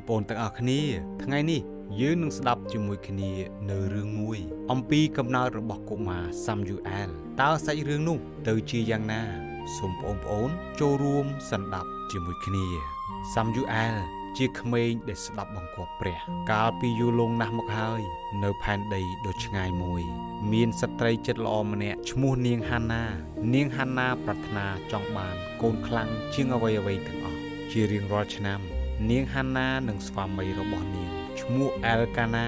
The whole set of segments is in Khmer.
បងទាំងអស់គ្នាថ្ងៃនេះយើងនឹងស្ដាប់ជាមួយគ្នានៅរឿងមួយអំពីកំណើតរបស់កុមារសាំយូអែលតើសាច់រឿងនោះទៅជាយ៉ាងណាសូមបងប្អូនចូលរួមសន្តាប់ជាមួយគ្នាសាំយូអែលជាក្មេងដែលស្ដាប់បង្គាប់ព្រះកាលពីយូរលង់ណាស់មកហើយនៅផែនដីដ៏ឆ្ងាយមួយមានស្ត្រីចិត្តល្អម្នាក់ឈ្មោះនាងហាណានាងហាណាប្រាថ្នាចង់បានកូនខ្លាំងជាងអ្វីៗទាំងអស់ជារៀងរាល់ឆ្នាំនាងហាណានិងស្វាមីរបស់នាងឈ្មោះអែលកាណា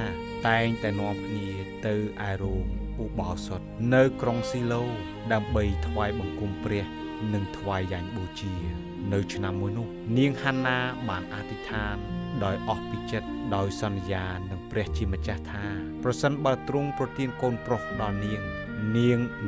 តែងតែនាំគ្នាទៅឯរោងឧបោសថនៅក្រុងស៊ីឡូដើម្បីថ្វាយបង្គំព្រះនិងថ្វាយយ៉ាញ់បូជានៅឆ្នាំមួយនោះនាងហាណាបានអធិដ្ឋានដោយអស់ពីចិត្តដោយសន្យានឹងព្រះជាម្ចាស់ថាប្រសិនបើទ្រង់ប្រទានកូនប្រុសដល់នាង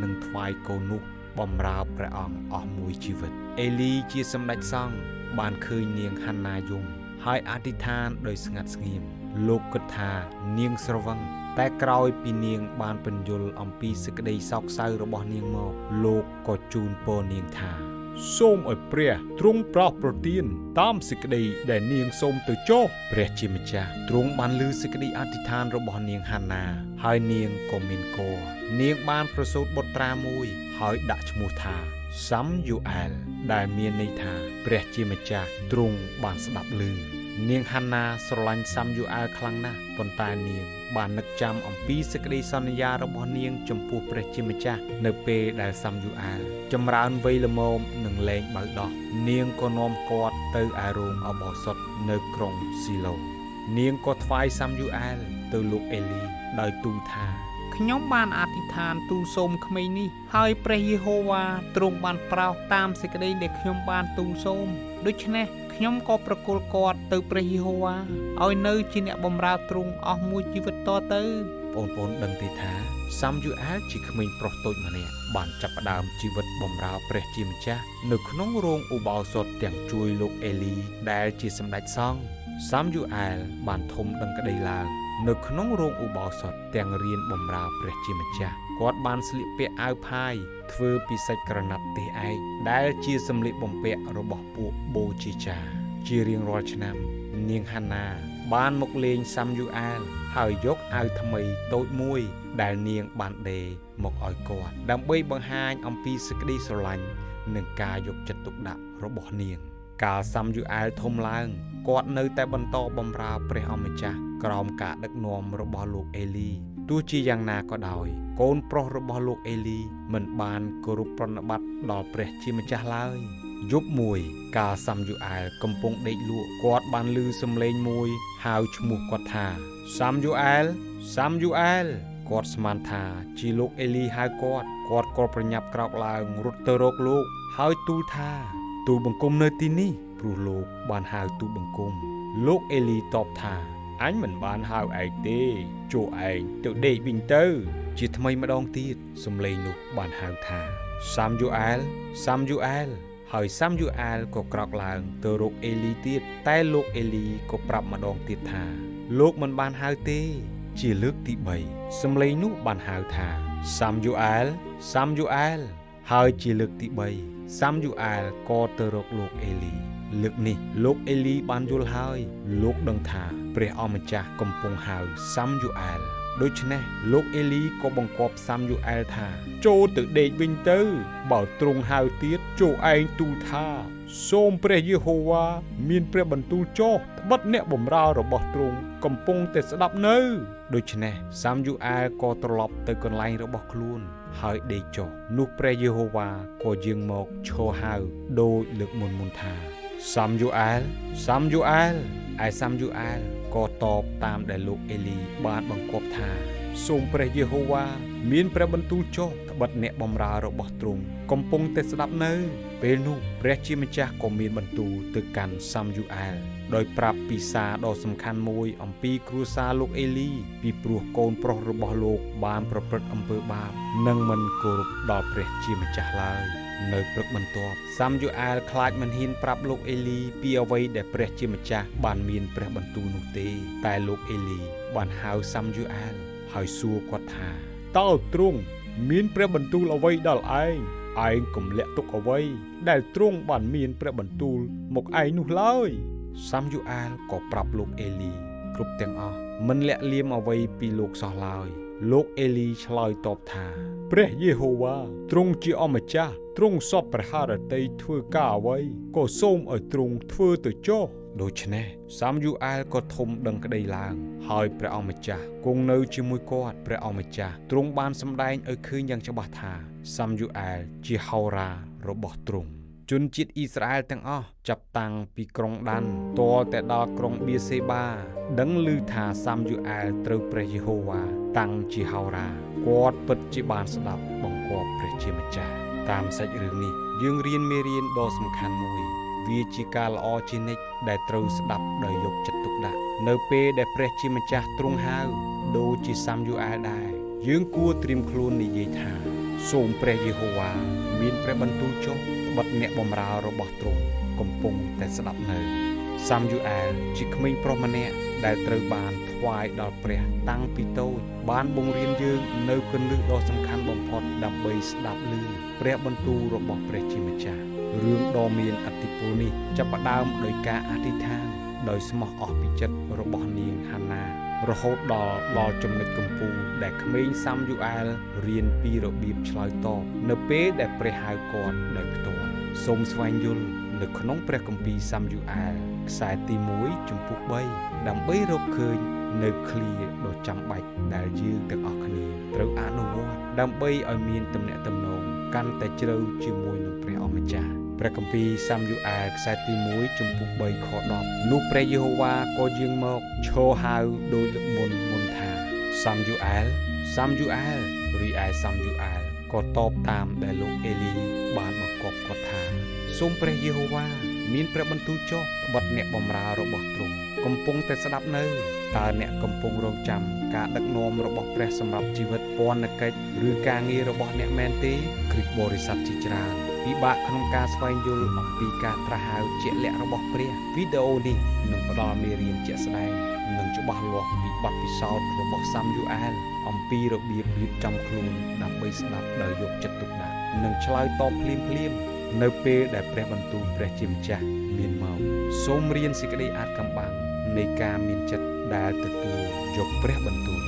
នឹងថ្វាយកូននោះបម្រើព្រះអង្គអស់មួយជីវិតអេលីជាសម្ដេចសង្ឃបានឃើញនាងហាណាយំហើយអធិដ្ឋានដោយស្ងាត់ស្ងៀមលោកគិតថានាងស្រវឹងតែក្រោយពីនាងបានពន្យល់អំពីសេចក្តីសោកសៅរបស់នាងមកលោកក៏ជូនពរនាងថាសូមឲ្យព្រះទ្រង់ប្រោសប្រទានតាមសេចក្តីដែលនាងសូមទៅចុះព្រះជាម្ចាស់ទ្រង់បានឮសេចក្តីអធិដ្ឋានរបស់នាងហាណាហើយនាងក៏មានគភ៌នាងបានប្រសូតបុត្រាមួយហើយដាក់ឈ្មោះថាសាំយូអែលដែលមានន័យថាព្រះជាម្ចាស់ទ្រង់បានស្ដាប់ឮនាងហាណាស្រឡាញ់សាំយូអែលខ្លាំងណាស់ប៉ុន្តែនាងបាននឹកចាំអំពីសេចក្តីសន្យារបស់នាងចំពោះព្រះជាម្ចាស់នៅពេលដែលសាំយូអែលចម្រើនវ័យល្មមនិងលែងបើដោះនាងក៏នាំគាត់ទៅឯរោងឧបោសថនៅក្រុងស៊ីឡូនាងក៏ថ្វាយសាំយូអែលទៅលោកអេលីដោយទូលថាខ្ញុំបានអធិដ្ឋានទូលសូមក្មេងនេះហើយព្រះយេហូវ៉ាទ្រង់បានប្រោសតាមសេចក្តីដែលខ្ញុំបានទូលសូមដូច្នេះខ្ញុំក៏ប្រគល់គាត់ទៅព្រះយេហូវ៉ាឲ្យនៅជាអ្នកបម្រើទ្រង់អស់មួយជីវិតតទៅបងប្អូនដឹងទេថាសាំយូអែលជាក្មេងប្រុសតូចម្នាក់បានចាប់ផ្ដើមជីវិតបម្រើព្រះជាម្ចាស់នៅក្នុងរោងឧបោសថទាំងជួយលោកអេលីដែលជាសម្ដេចសង្ឃសាំយូអែលបានធំដឹងក្តីឡើងនៅក្នុងរោងឧបោសថទាំងរៀនបម្រើព្រះជាម្ចាស់គាត់បានស្លៀកពាក់អាវផាយធ្វើពីសាច់ក្រណាត់ទេសឯកដែលជាសម្លៀកបំពាក់របស់ពួកបូជាចារ្យជារៀងរាល់ឆ្នាំនាងហាណាបានមកលេងសាំយូអែលហើយយកអាវថ្មីតូចមួយដែលនាងបានដេរមកឲ្យគាត់ដើម្បីបង្ហាញអំពីសេចក្តីស្រឡាញ់និងការយកចិត្តទុកដាក់របស់នាងកាលសាំយូអែលធំឡើងគាត់នៅតែបន្តបម្រើព្រះអម្ចាស់ក្រោមការដឹកនាំរបស់លោកអេលីទោះជាយ៉ាងណាក៏ដោយកូនប្រុសរបស់លោកអេលីមិនបានគោរពប្រណិប័តដល់ព្រះជាម្ចាស់ឡើយយប់មួយកាលសាំយូអែលកំពុងដេកលក់គាត់បានឮសំឡេងមួយហៅឈ្មោះគាត់ថាសាំយូអែលសាំយូអែលគាត់ស្មានថាជាលោកអេលីហៅគាត់ក៏ប្រញាប់ក្រោកឡើងរត់ទៅរកលោកហើយទូលថាទូលបង្គំនៅទីនេះព្រោះលោកបានហៅទូលបង្គំលោកអេលីតបថាអញមិនបានហៅឯងទេចូលឯងទៅដេកវិញទៅជាថ្មីម្ដងទៀតសំឡេងនោះបានហៅថាសាំយូអែលសាំយូអែលហើយសាំយូអែលក៏ក្រោកឡើងទៅរកអេលីទៀតតែលោកអេលីក៏ប្រាប់ម្ដងទៀតថាលោកមិនបានហៅទេជាលើកទី3សំឡេងនោះបានហៅថាសាំយូអែលសាំយូអែលហើយជាលើកទី3សាំយូអែលក៏ទៅរកលោកអេលីលើកនេះលោកអេលីបានយល់ហើយលោកដឹងថាព្រះអម្ចាស់កំពុងហៅសាំយូអែលដូច្នេះលោកអេលីក៏បង្គាប់សាំយូអែលថាចូលទៅដេកវិញទៅបើទ្រង់ហៅទៀតចូលឯងទូលថាសូមព្រះយេហូវ៉ាមានព្រះបន្ទូលចុះត្បិតអ្នកបម្រើរបស់ទ្រង់កំពុងតែស្ដាប់នៅដូច្នេះសាំយូអែលក៏ត្រឡប់ទៅកន្លែងរបស់ខ្លួនហើយដេកចុះនោះព្រះយេហូវ៉ាក៏យាងមកឈរហៅដូចលើកមុនថាសាំយូអែលសាំយូអែលឯសាំយូអែលក៏តបតាមដែលលោកអេលីបានបង្គាប់ថាសូមព្រះយេហូវ៉ាមានព្រះបន្ទូលចុះត្បិតអ្នកបម្រើរបស់ទ្រង់កំពុងតែស្ដាប់នៅពេលនោះព្រះជាម្ចាស់ក៏មានបន្ទូលទៅកាន់សាំយូអែលដោយប្រាប់ពីសារដ៏សំខាន់មួយអំពីគ្រួសារលោកអេលីពីព្រោះកូនប្រុសរបស់លោកបានប្រព្រឹត្តអំពើបាបនិងមិនគោរពដល់ព្រះជាម្ចាស់ឡើយនៅព្រឹកបន្ទាប់សាំយូអែលខ្លាចមិនហ៊ានប្រាប់លោកអេលីពីអ្វីដែលព្រះជាម្ចាស់បានមានព្រះបន្ទូលនោះទេតែលោកអេលីបានហៅសាំយូអែលហើយសួរគាត់ថាតើទ្រង់មានព្រះបន្ទូលអ្វីដល់ឯងកុំលាក់ទុកអ្វីដែលទ្រង់បានមានព្រះបន្ទូលមកឯងនោះឡើយ សាមយូអែលក៏ប្រាប់លោកអេលីគ្រប់ទាំងអស់មិនលាក់លៀមអ្វីពីលោកសោះឡើយលោកអេលីឆ្លើយតបថាព្រះយេហូវ៉ាទ្រង់ជាអម្ចាស់ទ្រង់សពព្រះハរតីធ្វើការអ្វីក៏សូមឲ្យទ្រង់ធ្វើទៅចុះដូច្នេះសាមយូអែលក៏ធំដឹងក្តីឡើងហើយព្រះអង្គម្ចាស់គង់នៅជាមួយគាត់ព្រះអង្គម្ចាស់ទ្រង់បានសម្ដែងឲ្យឃើញយ៉ាងច្បាស់ថាសាមយូអែលជាហោរារបស់ទ្រង់ជនជាតិអ៊ីស្រាអែលទាំងអស់ចាប់តាំងពីក្រុងដានទាល់តែដល់ក្រុងបៀសេបាដឹងឮថាសាមយូអែលត្រូវព្រះយេហូវ៉ាតាំងជាហោរាគាត់ពិតជាបានស្ដាប់បង្គាប់ព្រះជាម្ចាស់តាមសាច់រឿងនេះយើងរៀនមេរៀនដ៏សំខាន់មួយវាជាការល្អជានិច្ចដែលត្រូវស្ដាប់ដោយយកចិត្តទុកដាក់នៅពេលដែលព្រះជាម្ចាស់ទ្រង់ហៅដូចជាសាមយូអែលដែរយើងគួរត្រៀមខ្លួននិយាយថាសូមព្រះយេហូវ៉ាមានព្រះបន្ទូលចុះត្បិតអ្នកបម្រើរបស់ទ្រង់កំពុងតែស្ដាប់នៅសាមយូអែលជាក្មេងប្រុសម្នាក់ដែលត្រូវបានថ្វាយដល់ព្រះតាំងពីតូចបានបង្រៀនយើងនៅគន្លឹះដ៏សំខាន់បំផុតដើម្បីស្ដាប់ឮព្រះបន្ទូលរបស់ព្រះជាម្ចាស់រឿងដ៏មានឥទ្ធិពលនេះចាប់ផ្ដើមដោយការអធិដ្ឋានដោយស្មោះអស់ពីចិត្តរបស់នាងហាណារហូតដល់ចំណុចកំពូលដែលក្មេងសាមយូអែលរៀនពីរបៀបឆ្លើយតបនៅពេលដែលព្រះហៅគាត់ដោយផ្ទាល់សូមស្វែងយល់នៅក្នុងព្រះគម្ពីរសាមយូអែលខ្សែទី1ចំពុះ3ដើម្បីរកឃើញនៅឃ្លាដ៏ចាំបាច់ដែលយើងទាំងអស់គ្នាត្រូវអនុវត្តដើម្បីឲ្យមានទំនាក់ទំនងកាន់តែជ្រៅជាមួយនឹងព្រះអម្ចាស់ព្រះគម្ពីរសាមយូអែលខ្សែទី1ចំពុះ3ខ10នោះព្រះយេហូវ៉ាក៏យាងមកឈរហៅដោយលើកមុនថាសាមយូអែលសាមយូអែលរីឯសាមយូអែលក៏តបតាមដែលលោកអេលីបានបង្គាប់គាត់ថាសូមព្រះយេហូវ៉ាមានព្រះបន្ទូលចុះត្បិតអ្នកបម្រើរបស់ទ្រង់កំពុងតែស្ដាប់នៅតើអ្នកកំពុងរងចាំការដឹកនាំរបស់ព្រះសម្រាប់ជីវិតពន្ធកិច្ចឬការងាររបស់អ្នកមែនទេគ្រិស្តបរិស័ទជាច្រើនពិបាកក្នុងការស្វែងយល់អំពីការត្រាស់ហៅជាក់លាក់របស់ព្រះវីដេអូនេះនឹងផ្ដល់មេរៀនជាក់ស្ដែងនិងច្បាស់លាស់ពីបទពិសោធន៍របស់សាមយូអែលអំពីរបៀបរៀបចំខ្លួនដើម្បីស្ដាប់ដោយយកចិត្តទុកដាក់និងឆ្លើយតបភ្លាមនៅពេលដែលព្រះបន្ទូលព្រះជាម្ចាស់មានមកសូមរៀនសេចក្តីអាថ៌កំបាំងនៃការមានចិត្តដែលទទួលយកព្រះបន្ទូល